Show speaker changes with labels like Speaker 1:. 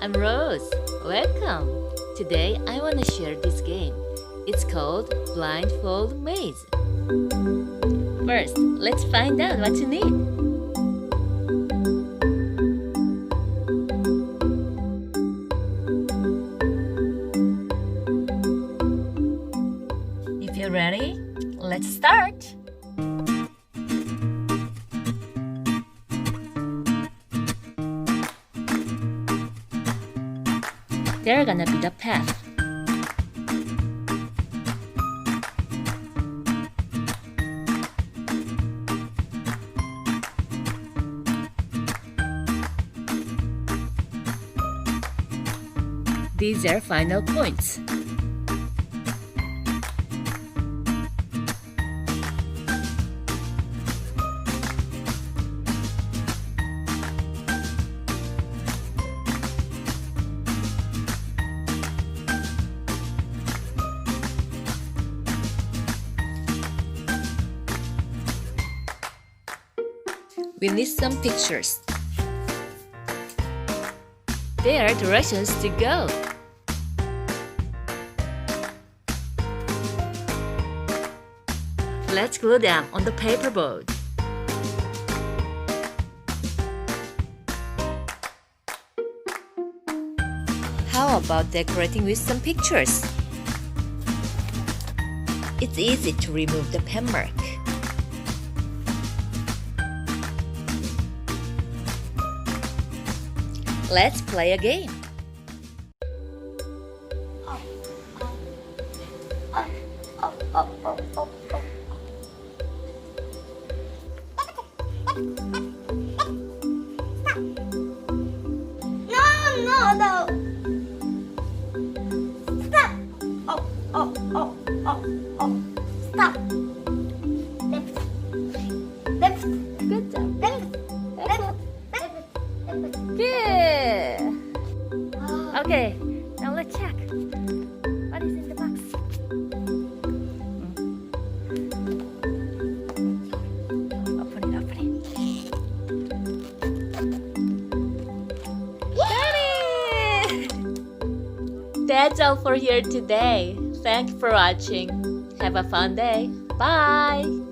Speaker 1: I'm Rose. Welcome. Today I want to share this game. It's called Blindfold Maze. First, let's find out what you need. If you're ready, let's start. They're gonna be the path. These are final points. We need some pictures. There are directions to go. Let's glue them on the paperboard. How about decorating with some pictures? It's easy to remove the pen mark. Let's play a game.
Speaker 2: No. Stop. Stop. Left.
Speaker 1: Good job.
Speaker 2: Left.
Speaker 1: Good. Okay, now let's check. What is in the box? Open it. Got it! That's all for here today. Thank you for watching. Have a fun day. Bye!